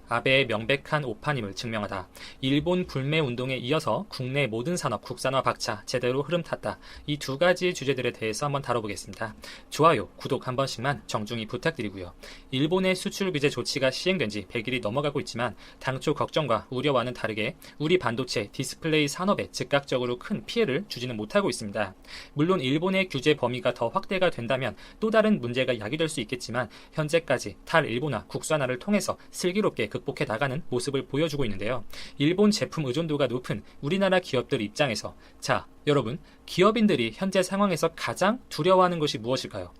아베의 명백한 오판임을 증명하다. 일본 불매 운동에 이어서 국내 모든 산업 국산화 박차 제대로 흐름 탔다. 이 두 가지 주제들에 대해서 한번 다뤄보겠습니다. 좋아요, 구독 한 번씩만 정중히 부탁드리고요. 일본의 수출 규제 조치가 시행된 지 100일이 넘어가고 있지만 당초 걱정과 우려와는 다르게 우리 반도체 디스플레이 산업에 즉각적으로 큰 피해를 주지는 못하고 있습니다. 물론 일본의 규제 범위가 더 확대가 된다면 또 다른 문제가 야기될 수 있겠지만 현재까지 탈일본화 국산화를 통해서 슬기롭게 극복해 나가는 모습을 보여주고 있는데요. 일본 제품 의존도가 높은 우리나라 기업들 입장에서 자, 여러분, 기업인들이 현재 상황에서 가장 두려워하는 것이 무엇일까요?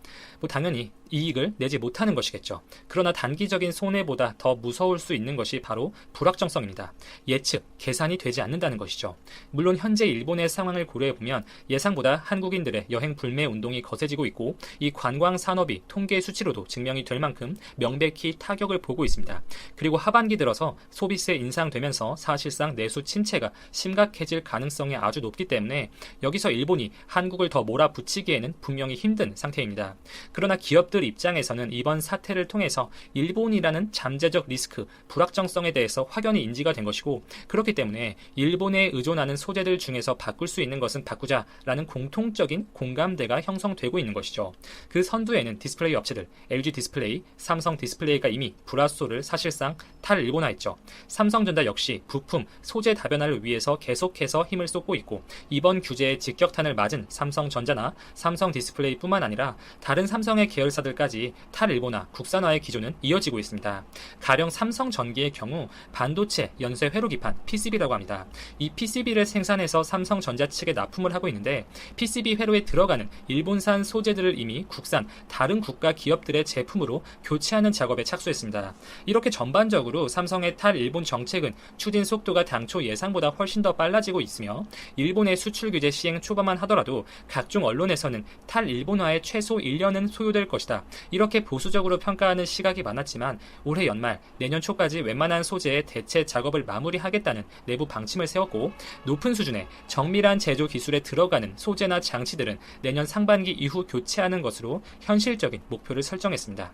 당연히 이익을 내지 못하는 것이겠죠. 그러나 단기적인 손해보다 더 무서울 수 있는 것이 바로 불확정성입니다. 예측, 계산이 되지 않는다는 것이죠. 물론 현재 일본의 상황을 고려해보면 예상보다 한국인들의 여행 불매 운동이 거세지고 있고 이 관광 산업이 통계 수치로도 증명이 될 만큼 명백히 타격을 보고 있습니다. 그리고 하반기 들어서 소비세 인상되면서 사실상 내수 침체가 심각해질 가능성이 아주 높기 때문에 여기서 일본이 한국을 더 몰아붙이기에는 분명히 힘든 상태입니다. 그러나 기업들 입장에서는 이번 사태를 통해서 일본이라는 잠재적 리스크, 불확정성에 대해서 확연히 인지가 된 것이고 그렇기 때문에 일본에 의존하는 소재들 중에서 바꿀 수 있는 것은 바꾸자라는 공통적인 공감대가 형성되고 있는 것이죠. 그 선두에는 디스플레이 업체들, LG 디스플레이, 삼성 디스플레이가 이미 불화소를 사실상 탈일본화했죠. 삼성전자 역시 부품, 소재 다변화를 위해서 계속해서 힘을 쏟고 있고 이번 규제의 직격탄을 맞은 삼성전자나 삼성 디스플레이뿐만 아니라 다른 삼성의 계열사들까지 탈일본화, 국산화의 기조는 이어지고 있습니다. 가령 삼성전기의 경우 반도체 연쇄 회로 기판 PCB라고 합니다. 이 PCB를 생산해서 삼성전자 측에 납품을 하고 있는데 PCB 회로에 들어가는 일본산 소재들을 이미 국산 다른 국가 기업들의 제품으로 교체하는 작업에 착수했습니다. 이렇게 전반적으로 삼성의 탈일본 정책은 추진 속도가 당초 예상보다 훨씬 더 빨라지고 있으며 일본의 수출 규제 시행 초반만 하더라도 각종 언론에서는 탈일본화에 최소 1년은 소요될 것이다. 이렇게 보수적으로 평가하는 시각이 많았지만 올해 연말, 내년 초까지 웬만한 소재의 대체 작업을 마무리하겠다는 내부 방침을 세웠고 높은 수준의 정밀한 제조 기술에 들어가는 소재나 장치들은 내년 상반기 이후 교체하는 것으로 현실적인 목표를 설정했습니다.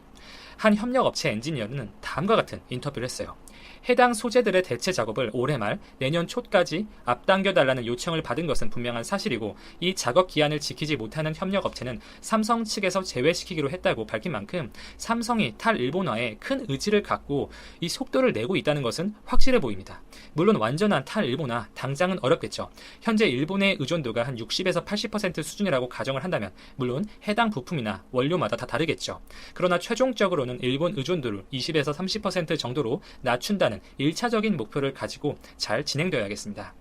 한 협력업체 엔지니어는 다음과 같은 인터뷰를 했어요. 해당 소재들의 대체 작업을 올해 말 내년 초까지 앞당겨달라는 요청을 받은 것은 분명한 사실이고 이 작업 기한을 지키지 못하는 협력업체는 삼성 측에서 제외시키기로 했다고 밝힌 만큼 삼성이 탈일본화에 큰 의지를 갖고 이 속도를 내고 있다는 것은 확실해 보입니다. 물론 완전한 탈일본화 당장은 어렵겠죠. 현재 일본의 의존도가 한 60에서 80% 수준이라고 가정을 한다면 물론 해당 부품이나 원료마다 다 다르겠죠. 그러나 최종적으로는 일본 의존도를 20에서 30% 정도로 낮춘다는 1차적인 목표를 가지고 잘 진행되어야겠습니다.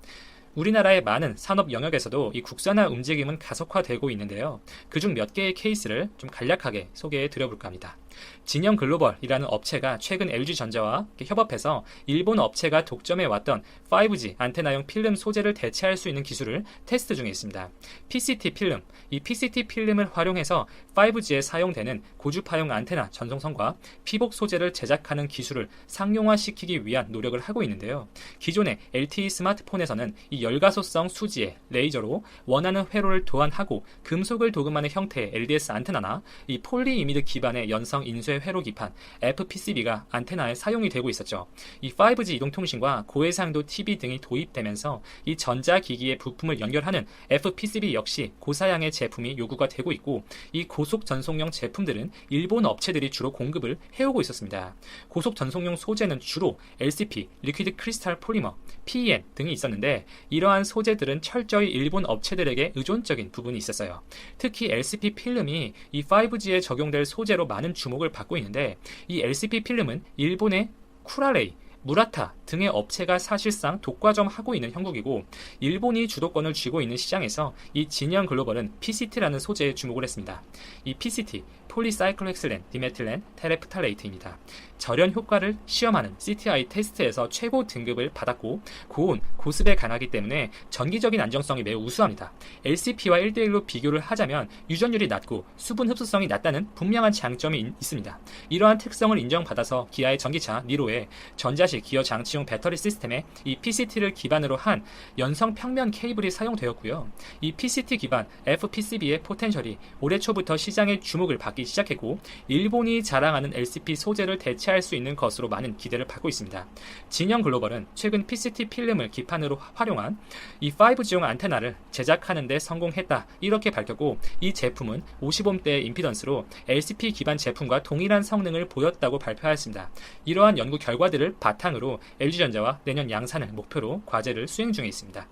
우리나라의 많은 산업 영역에서도 이 국산화 움직임은 가속화되고 있는데요. 그중 몇 개의 케이스를 좀 간략하게 소개해 드려볼까 합니다. 진영글로벌이라는 업체가 최근 LG전자와 협업해서 일본 업체가 독점해왔던 5G 안테나용 필름 소재를 대체할 수 있는 기술을 테스트 중에 있습니다. PCT 필름, 이 PCT 필름을 활용해서 5G에 사용되는 고주파용 안테나 전송선과 피복 소재를 제작하는 기술을 상용화시키기 위한 노력을 하고 있는데요. 기존의 LTE 스마트폰에서는 이 열가소성 수지에 레이저로 원하는 회로를 도안하고 금속을 도금하는 형태의 LDS 안테나나 이 폴리이미드 기반의 연성 인쇄 회로 기판 FPCB가 안테나에 사용이 되고 있었죠. 이 5G 이동통신과 고해상도 TV 등이 도입되면서 이 전자기기의 부품을 연결하는 FPCB 역시 고사양의 제품이 요구가 되고 있고 이 고속 전송용 제품들은 일본 업체들이 주로 공급을 해오고 있었습니다. 고속 전송용 소재는 주로 LCP, 리퀴드 크리스탈 폴리머, PEN 등이 있었는데 이러한 소재들은 철저히 일본 업체들에게 의존적인 부분이 있었어요. 특히 LCP 필름이 이 5G에 적용될 소재로 많은 주목을 받고 있는데 이 LCP 필름은 일본의 쿠라레이, 무라타 등의 업체가 사실상 독과점하고 있는 형국이고 일본이 주도권을 쥐고 있는 시장에서 이 진영글로벌은 PCT라는 소재에 주목을 했습니다. 이 PCT, 폴리사이클로헥슬렌 디메틸렌 테레프탈레이트입니다. 절연 효과를 시험하는 CTI 테스트에서 최고 등급을 받았고 고온, 고습에 강하기 때문에 전기적인 안정성이 매우 우수합니다. LCP와 1대1로 비교를 하자면 유전율이 낮고 수분 흡수성이 낮다는 분명한 장점이 있습니다. 이러한 특성을 인정받아서 기아의 전기차 니로에 전자식 기어 장치용 중 배터리 시스템에 이 PCT를 기반으로 한 연성 평면 케이블이 사용되었고요. 이 PCT 기반 FPCB의 포텐셜이 올해 초부터 시장의 주목을 받기 시작했고 일본이 자랑하는 LCP 소재를 대체할 수 있는 것으로 많은 기대를 받고 있습니다. 진영 글로벌은 최근 PCT 필름을 기판으로 활용한 이 5G용 안테나를 제작하는 데 성공했다 이렇게 밝혔고 이 제품은 50Ω대의 임피던스로 LCP 기반 제품과 동일한 성능을 보였다고 발표하였습니다. 이러한 연구 결과들을 바탕으로 LG전자와 내년 양산을 목표로 과제를 수행 중에 있습니다.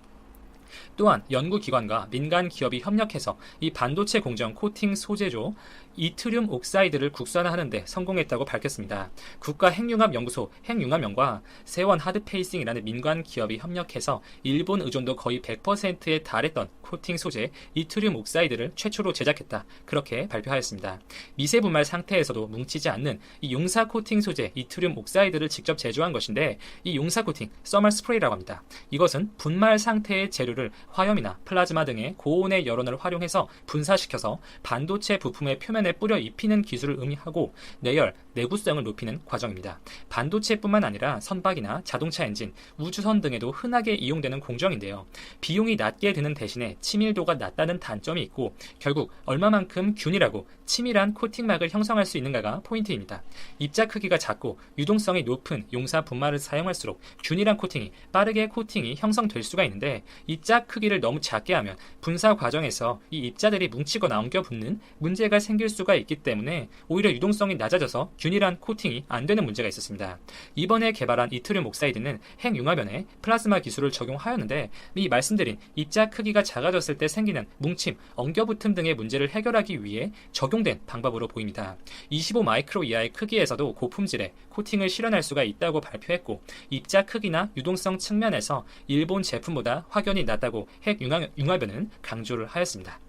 또한 연구기관과 민간 기업이 협력해서 이 반도체 공정 코팅 소재죠 이트륨 옥사이드를 국산화하는 데 성공했다고 밝혔습니다. 국가핵융합연구소 핵융합연과 세원 하드페이싱이라는 민간 기업이 협력해서 일본 의존도 거의 100%에 달했던 코팅 소재 이트륨 옥사이드를 최초로 제작했다. 그렇게 발표하였습니다. 미세 분말 상태에서도 뭉치지 않는 이 용사 코팅 소재 이트륨 옥사이드를 직접 제조한 것인데 이 용사 코팅 서멀 스프레이라고 합니다. 이것은 분말 상태의 재료를 화염이나 플라즈마 등의 고온의 열원을 활용해서 분사시켜서 반도체 부품의 표면에 뿌려 입히는 기술을 의미하고 내열, 내구성을 높이는 과정입니다. 반도체뿐만 아니라 선박이나 자동차 엔진, 우주선 등에도 흔하게 이용되는 공정인데요. 비용이 낮게 드는 대신에 치밀도가 낮다는 단점이 있고 결국 얼마만큼 균일하고 치밀한 코팅막을 형성할 수 있는가가 포인트입니다. 입자 크기가 작고 유동성이 높은 용사 분말을 사용할수록 균일한 코팅이 빠르게 코팅이 형성될 수가 있는데 입자 크기를 너무 작게 하면 분사 과정에서 이 입자들이 뭉치거나 엉겨붙는 문제가 생길 수가 있기 때문에 오히려 유동성이 낮아져서 균일한 코팅이 안 되는 문제가 있었습니다. 이번에 개발한 이트륨 옥사이드는 핵융합연에 플라즈마 기술을 적용하였는데 이 말씀드린 입자 크기가 작아졌을 때 생기는 뭉침, 엉겨붙음 등의 문제를 해결하기 위해 적용된 방법으로 보입니다. 25 마이크로 이하의 크기에서도 고품질의 코팅을 실현할 수가 있다고 발표했고 입자 크기나 유동성 측면에서 일본 제품보다 확연히 낮다고 핵융합연은 강조를 하였습니다.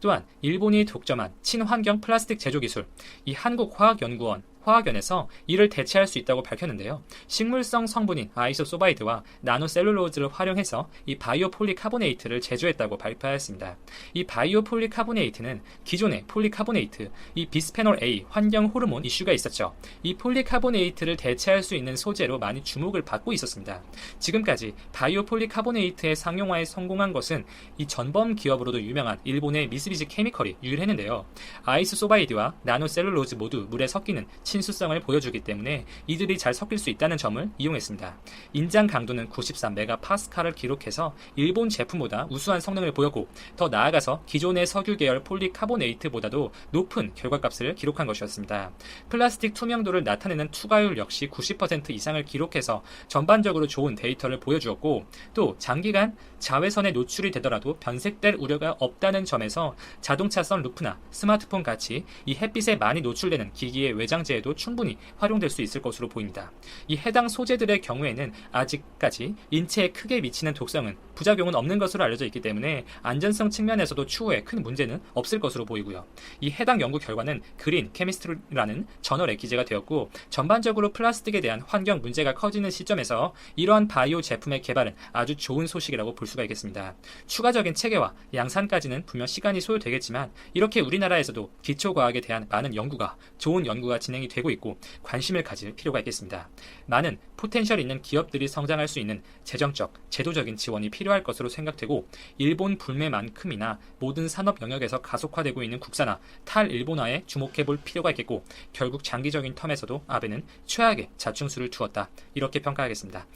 또한 일본이 독점한 친환경 플라스틱 제조 기술, 이 한국화학연구원 화학연에서 이를 대체할 수 있다고 밝혔는데요. 식물성 성분인 아이소소바이드와 나노셀룰로즈를 활용해서 이 바이오 폴리카보네이트를 제조했다고 발표하였습니다. 이 바이오 폴리카보네이트는 기존의 폴리카보네이트, 이 비스페놀 A 환경 호르몬 이슈가 있었죠. 이 폴리카보네이트를 대체할 수 있는 소재로 많이 주목을 받고 있었습니다. 지금까지 바이오 폴리카보네이트의 상용화에 성공한 것은 이 전범 기업으로도 유명한 일본의 미쓰비시 케미컬이 유일했는데요. 아이소소바이드와 나노셀룰로즈 모두 물에 섞이는 친수성을 보여주기 때문에 이들이 잘 섞일 수 있다는 점을 이용했습니다. 인장 강도는 93메가파스칼을 기록해서 일본 제품보다 우수한 성능을 보였고 더 나아가서 기존의 석유 계열 폴리카보네이트보다도 높은 결과값을 기록한 것이었습니다. 플라스틱 투명도를 나타내는 투과율 역시 90% 이상을 기록해서 전반적으로 좋은 데이터를 보여주었고 또 장기간 자외선에 노출이 되더라도 변색될 우려가 없다는 점에서 자동차 선루프나 스마트폰 같이 이 햇빛에 많이 노출되는 기기의 외장재에도 충분히 활용될 수 있을 것으로 보입니다. 이 해당 소재들의 경우에는 아직까지 인체에 크게 미치는 독성은 부작용은 없는 것으로 알려져 있기 때문에 안전성 측면에서도 추후에 큰 문제는 없을 것으로 보이고요. 이 해당 연구 결과는 그린 케미스트리라는 저널에 기재가 되었고 전반적으로 플라스틱에 대한 환경 문제가 커지는 시점에서 이러한 바이오 제품의 개발은 아주 좋은 소식이라고 볼 수가 있겠습니다. 추가적인 체계와 양산까지는 분명 시간이 소요되겠지만 이렇게 우리나라에서도 기초과학에 대한 많은 연구가 좋은 연구가 진행이 되고 있고 관심을 가질 필요가 있겠습니다. 많은 포텐셜 있는 기업들이 성장할 수 있는 재정적, 제도적인 지원이 필요할 것으로 생각되고 일본 불매만큼이나 모든 산업 영역에서 가속화되고 있는 국산화, 탈일본화에 주목해볼 필요가 있겠고 결국 장기적인 텀에서도 아베는 최악의 자충수를 두었다. 이렇게 평가하겠습니다.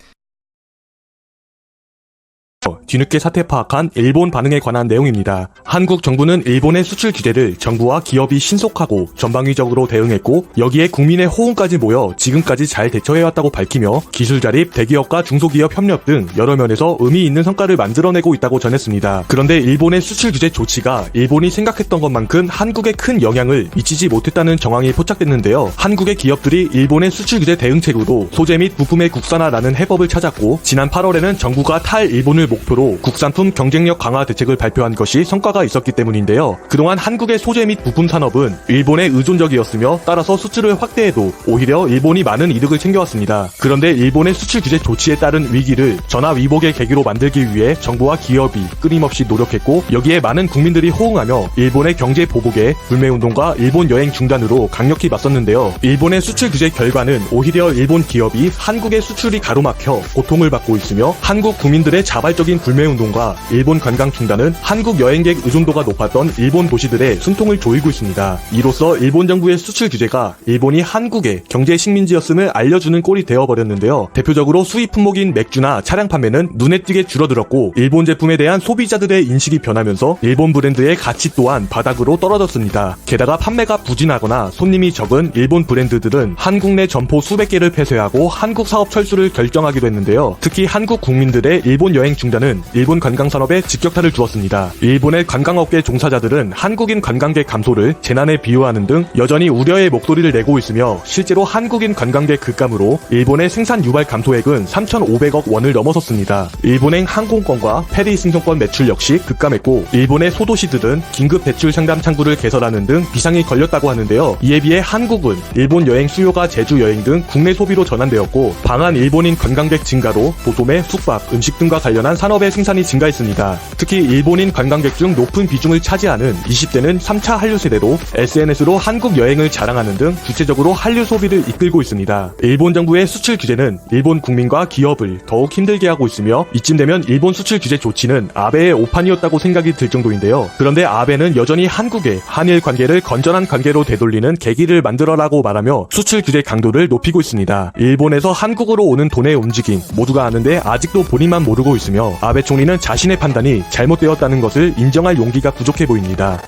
뒤늦게 사태 파악한 일본 반응에 관한 내용입니다. 한국 정부는 일본의 수출 규제를 정부와 기업이 신속하고 전방위적으로 대응했고 여기에 국민의 호응까지 모여 지금까지 잘 대처해왔다고 밝히며 기술 자립, 대기업과 중소기업 협력 등 여러 면에서 의미 있는 성과를 만들어내고 있다고 전했습니다. 그런데 일본의 수출 규제 조치가 일본이 생각했던 것만큼 한국에 큰 영향을 미치지 못했다는 정황이 포착됐는데요. 한국의 기업들이 일본의 수출 규제 대응책으로 소재 및 부품의 국산화라는 해법을 찾았고 지난 8월에는 정부가 탈일본을 목표로 기반으로 국산품 경쟁력 강화 대책을 발표한 것이 성과가 있었기 때문인데요. 그동안 한국의 소재 및 부품 산업은 일본에 의존적이었으며 따라서 수출을 확대해도 오히려 일본이 많은 이득을 챙겨왔습니다. 그런데 일본의 수출 규제 조치에 따른 위기를 전화위복의 계기로 만들기 위해 정부와 기업이 끊임없이 노력했고 여기에 많은 국민들이 호응하며 일본의 경제 보복에 불매운동과 일본 여행 중단으로 강력히 맞섰는데요. 일본의 수출 규제 결과는 오히려 일본 기업이 한국의 수출이 가로막혀 고통을 받고 있으며 한국 국민들의 자발적인 불매운동과 일본 관광 중단은 한국 여행객 의존도가 높았던 일본 도시들의 숨통을 조이고 있습니다. 이로써 일본 정부의 수출 규제가 일본이 한국의 경제 식민지였음을 알려주는 꼴이 되어버렸는데요. 대표적으로 수입 품목인 맥주나 차량 판매는 눈에 띄게 줄어들었고 일본 제품에 대한 소비자들의 인식이 변하면서 일본 브랜드의 가치 또한 바닥으로 떨어졌습니다. 게다가 판매가 부진하거나 손님이 적은 일본 브랜드들은 한국 내 점포 수백 개를 폐쇄하고 한국 사업 철수를 결정하기도 했는데요. 특히 한국 국민들의 일본 여행 중단은 일본 관광산업에 직격탄을 주었습니다. 일본의 관광업계 종사자들은 한국인 관광객 감소를 재난에 비유하는 등 여전히 우려의 목소리를 내고 있으며 실제로 한국인 관광객 급감으로 일본의 생산 유발 감소액은 3,500억 원을 넘어섰습니다. 일본행 항공권과 페리 승선권 매출 역시 급감했고 일본의 소도시들은 긴급 대출 상담 창구를 개설하는 등 비상이 걸렸다고 하는데요. 이에 비해 한국은 일본 여행 수요가 제주 여행 등 국내 소비로 전환되었고 방한 일본인 관광객 증가로 도소매, 숙박, 음식 등과 관련한 산업의 생산이 증가했습니다. 특히 일본인 관광객 중 높은 비중을 차지하는 20대는 3차 한류 세대로 SNS로 한국 여행을 자랑하는 등 주체적으로 한류 소비를 이끌고 있습니다. 일본 정부의 수출 규제는 일본 국민과 기업을 더욱 힘들게 하고 있으며 이쯤 되면 일본 수출 규제 조치는 아베의 오판이었다고 생각이 들 정도인데요. 그런데 아베는 여전히 한국의 한일 관계를 건전한 관계로 되돌리는 계기를 만들어라고 말하며 수출 규제 강도를 높이고 있습니다. 일본에서 한국으로 오는 돈의 움직임 모두가 아는데 아직도 본인만 모르고 있으며 아베 총리는 자신의 판단이 잘못되었다는 것을 인정할 용기가 부족해 보입니다.